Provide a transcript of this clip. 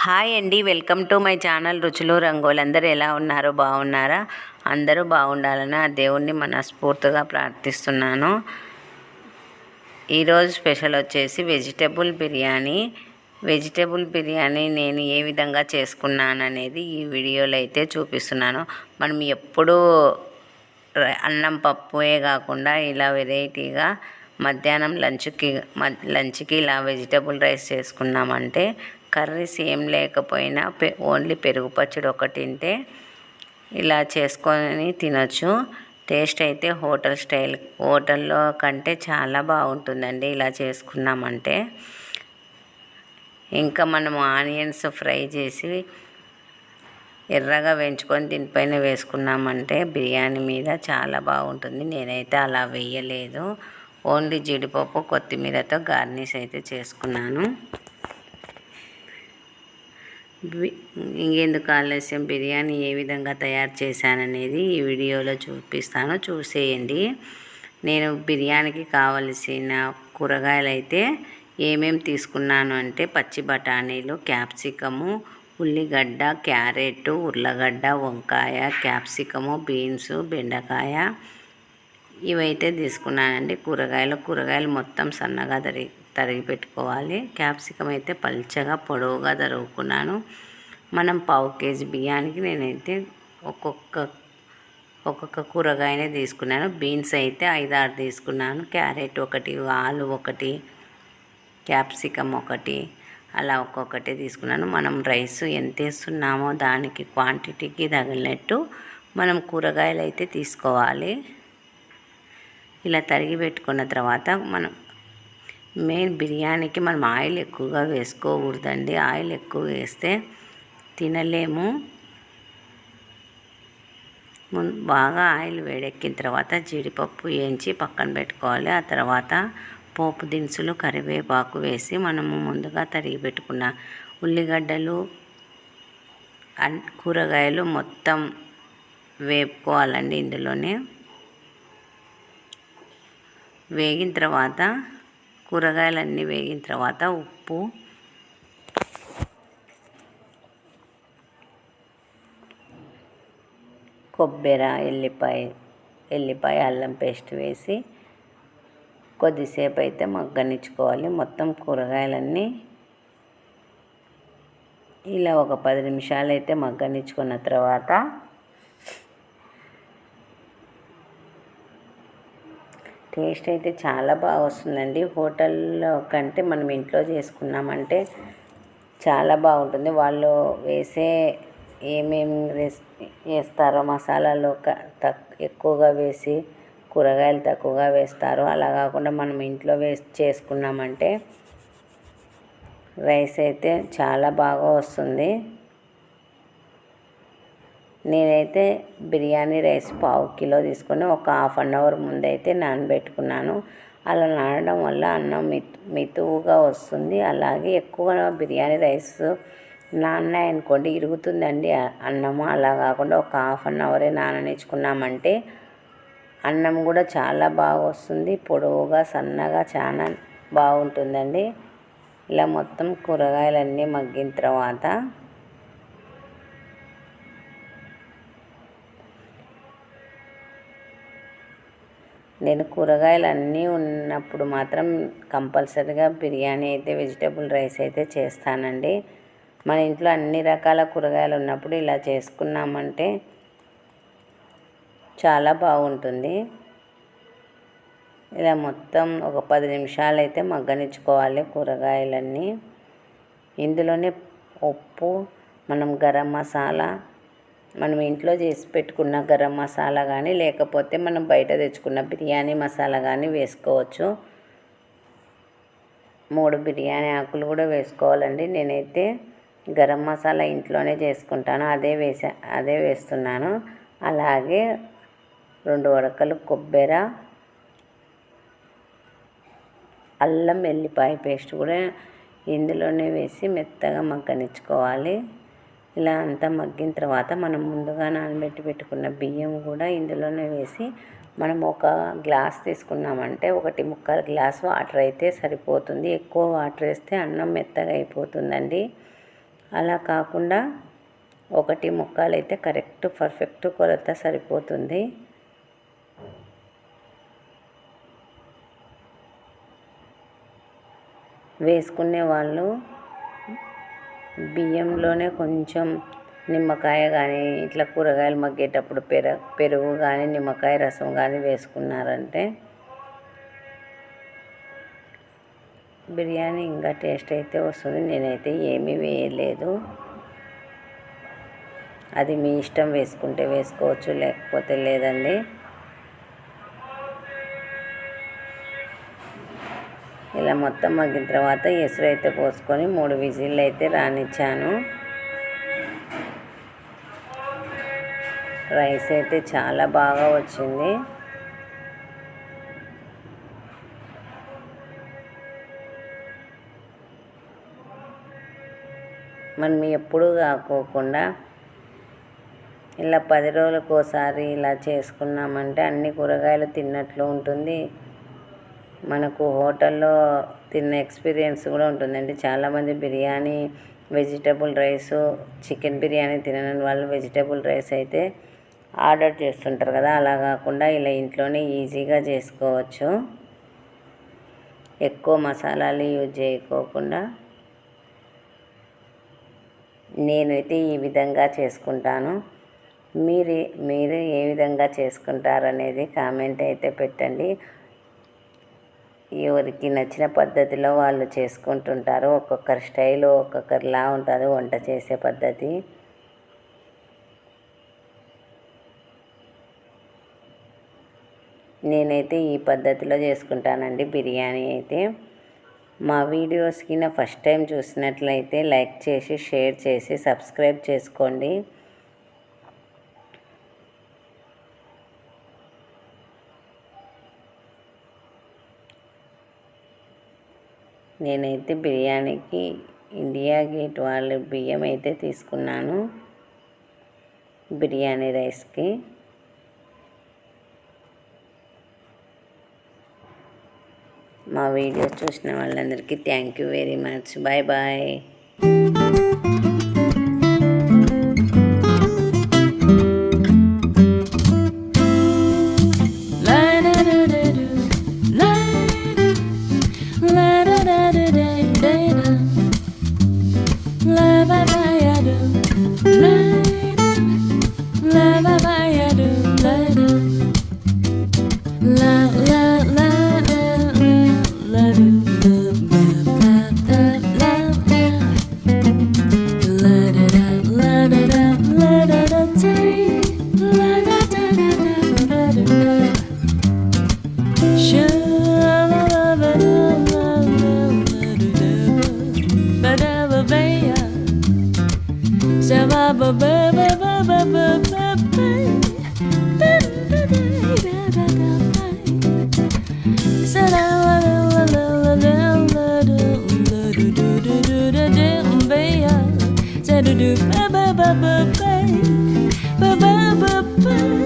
Hi అండి, welcome to my channel రుచులు రంగులు. అందరూ ఎలా ఉన్నారు? బాగున్నారా? అందరూ బాగుండాలని ఆ దేవుణ్ణి మనస్ఫూర్తిగా ప్రార్థిస్తున్నాను. ఈరోజు స్పెషల్ వచ్చేసి వెజిటేబుల్ బిర్యానీ నేను ఏ విధంగా చేసుకున్నాను అనేది ఈ వీడియోలో అయితే చూపిస్తున్నాను. మనం ఎప్పుడూ అన్నం పప్పుయే కాకుండా ఇలా వెరైటీగా మధ్యాహ్నం లంచ్కి ఇలా వెజిటేబుల్ రైస్ చేసుకున్నామంటే కర్రీస్ ఏం లేకపోయినా ఓన్లీ పెరుగు పచ్చడి ఒకటి తింటే ఇలా చేసుకొని తినొచ్చు. టేస్ట్ అయితే హోటల్లో కంటే చాలా బాగుంటుందండి ఇలా చేసుకున్నామంటే. ఇంకా మనము ఆనియన్స్ ఫ్రై చేసి ఎర్రగా వేయించుకొని దీనిపైన వేసుకున్నామంటే బిర్యానీ మీద చాలా బాగుంటుంది. నేనైతే అలా వేయలేదు, ఓన్లీ జీడిపప్పు కొత్తిమీరతో గార్నిష్ అయితే చేసుకున్నాను. ఇంకెందుకు ఆలస్యం, బిర్యానీ ఏ విధంగా తయారు చేశాననేది ఈ వీడియోలో చూపిస్తాను, చూసేయండి. నేను బిర్యానీకి కావలసిన కూరగాయలు అయితే ఏమేమి తీసుకున్నాను అంటే పచ్చి బఠానీలు, క్యాప్సికము, ఉల్లిగడ్డ, క్యారెట్, ఉర్లగడ్డ, వంకాయ, క్యాప్సికము, బీన్స్, బెండకాయ ఇవైతే తీసుకున్నానండి. కూరగాయలు మొత్తం సన్నగా తరిగి పెట్టుకోవాలి. క్యాప్సికం అయితే పల్చగా పొడవుగా తరుగుకున్నాను. మనం పావు కేజీ బియ్యానికి నేనైతే ఒక్కొక్క కూరగాయనే తీసుకున్నాను. బీన్స్ అయితే 5-6 తీసుకున్నాను. క్యారెట్ ఒకటి, ఆలు ఒకటి, క్యాప్సికం ఒకటి, అలా ఒక్కొక్కటి తీసుకున్నాను. మనం రైస్ ఎంత వేస్తున్నామో దానికి క్వాంటిటీకి తగిలినట్టు మనం కూరగాయలు అయితే తీసుకోవాలి. ఇలా తరిగి పెట్టుకున్న తర్వాత మనం మెయిన్ బిర్యానీకి మనం ఆయిల్ ఎక్కువగా వేసుకోకూడదండి. ఆయిల్ ఎక్కువ వేస్తే తినలేము. బాగా ఆయిల్ వేడెక్కిన తర్వాత జీడిపప్పు వేయించి పక్కన పెట్టుకోవాలి. ఆ తర్వాత పోపు దినుసులు, కరివేపాకు వేసి మనము ముందుగా తరిగి పెట్టుకున్న ఉల్లిగడ్డలు, కూరగాయలు మొత్తం వేపుకోవాలండి. ఇందులోనే వేగిన తర్వాత కూరగాయలన్నీ వేగిన తర్వాత ఉప్పు, కొబ్బరి, ఎల్లిపాయ, అల్లం పేస్ట్ వేసి కొద్దిసేపు అయితే మగ్గనిచ్చుకోవాలి. మొత్తం కూరగాయలన్నీ ఇలా ఒక 10 నిమిషాలు అయితే మగ్గనిచ్చుకున్న తర్వాత టేస్ట్ అయితే చాలా బాగా వస్తుందండి. హోటల్లో కంటే మనం ఇంట్లో చేసుకున్నామంటే చాలా బాగుంటుంది. వాళ్ళు ఏమేమి వేస్తారో మసాలాలు ఎక్కువగా వేసి కూరగాయలు తక్కువగా వేస్తారు. అలా కాకుండా మనం ఇంట్లో చేసుకున్నామంటే రైస్ అయితే చాలా బాగా వస్తుంది. నేనైతే బిర్యానీ రైస్ పావు కిలో తీసుకొని ఒక ½ అన్ అవర్ ముందైతే నానబెట్టుకున్నాను. అలా నానడం వల్ల అన్నం మెతువుగా వస్తుంది. అలాగే ఎక్కువ బిర్యానీ రైస్ నానాయనుకోండి ఇరుగుతుందండి అన్నము. అలా కాకుండా ఒక ½ అన్ అవరే నాననిచ్చుకున్నామంటే అన్నం కూడా చాలా బాగా వస్తుంది. పొడవుగా సన్నగా చాలా బాగుంటుందండి. ఇలా మొత్తం కూరగాయలన్నీ మగ్గిన తర్వాత నేను కూరగాయలు అన్నీ ఉన్నప్పుడు మాత్రం కంపల్సరీగా బిర్యానీ అయితే వెజిటేబుల్ రైస్ అయితే చేస్తానండి. మన ఇంట్లో అన్ని రకాల కూరగాయలు ఉన్నప్పుడు ఇలా చేసుకున్నామంటే చాలా బాగుంటుంది. ఇలా మొత్తం ఒక 10 నిమిషాలు అయితే మగ్గనిచ్చుకోవాలి కూరగాయలన్నీ. ఇందులోనే ఉప్పు, మనం గరం మసాలా, మనం ఇంట్లో చేసి పెట్టుకున్న గరం మసాలా కానీ లేకపోతే మనం బయట తెచ్చుకున్న బిర్యానీ మసాలా కానీ వేసుకోవచ్చు. 3 బిర్యానీ ఆకులు కూడా వేసుకోవాలండి. నేనైతే గరం మసాలా ఇంట్లోనే చేసుకుంటాను, అదే వేస్తున్నాను. అలాగే 2 వడకలు కొబ్బరి, అల్లం వెల్లిపాయ పేస్ట్ కూడా ఇందులోనే వేసి మెత్తగా మగ్గనిచ్చుకోవాలి. ఇలా అంతా మగ్గిన తర్వాత మనం ముందుగా నానబెట్టి పెట్టుకున్న బియ్యం కూడా ఇందులోనే వేసి మనం ఒక గ్లాస్ తీసుకున్నామంటే 1.25 గ్లాస్ వాటర్ అయితే సరిపోతుంది. ఎక్కువ వాటర్ వేస్తే అన్నం మెత్తగా అయిపోతుందండి. అలా కాకుండా 1 ముక్కాలు అయితే కరెక్ట్ పర్ఫెక్ట్ కొలత సరిపోతుంది. వేసుకునే వాళ్ళు బియ్యంలోనే కొంచెం నిమ్మకాయ కానీ ఇట్లా కూరగాయలు మగ్గేటప్పుడు పెరుగు కానీ నిమ్మకాయ రసం కానీ వేసుకున్నారంటే బిర్యానీ ఇంకా టేస్ట్ అయితే వస్తుంది. నేనైతే ఏమీ వేయలేదు. అది మీ ఇష్టం, వేసుకుంటే వేసుకోవచ్చు, లేకపోతే లేదండి. ఇలా మొత్తం మగ్గిన తర్వాత ఎసురు అయితే పోసుకొని 3 విజిల్లు అయితే రానిచ్చాను. రైస్ అయితే చాలా బాగా వచ్చింది. మనం ఎప్పుడూ కాకోకుండా ఇలా 10 రోజులకు ఒకసారి ఇలా చేసుకున్నామంటే అన్ని కూరగాయలు తిన్నట్లు ఉంటుంది. మనకు హోటల్లో తిన్న ఎక్స్పీరియన్స్ కూడా ఉంటుందండి. చాలామంది biryani, vegetable rice, chicken biryani తినని వాళ్ళు వెజిటబుల్ రైస్ అయితే ఆర్డర్ చేస్తుంటారు కదా. అలా కాకుండా ఇలా ఇంట్లోనే ఈజీగా చేసుకోవచ్చు. ఎక్కువ మసాలాలు యూజ్ చేయకోకుండా నేనైతే ఈ విధంగా చేసుకుంటాను. మీరు ఏ విధంగా చేసుకుంటారనేది కామెంట్ అయితే పెట్టండి. ఎవరికి నచ్చిన పద్ధతిలో వాళ్ళు చేసుకుంటుంటారు. ఒక్కొక్కరి స్టైల్ ఒక్కొక్కరిలా ఉంటుంది వంట చేసే పద్ధతి. నేనైతే ఈ పద్ధతిలో చేసుకుంటానండి బిర్యానీ అయితే. మా వీడియోస్కి ఫస్ట్ టైం చూసినట్లయితే లైక్ చేసి, షేర్ చేసి, సబ్స్క్రైబ్ చేసుకోండి. నేనైతే బిర్యానీకి ఇండియా గేట్ వాళ్ళ బియ్యం అయితే తీసుకున్నాను బిర్యానీ రైస్కి. మా వీడియోస్ చూసిన వాళ్ళందరికీ thank you very much. Bye bye. do ba ba ba ba ba ba ba ba ba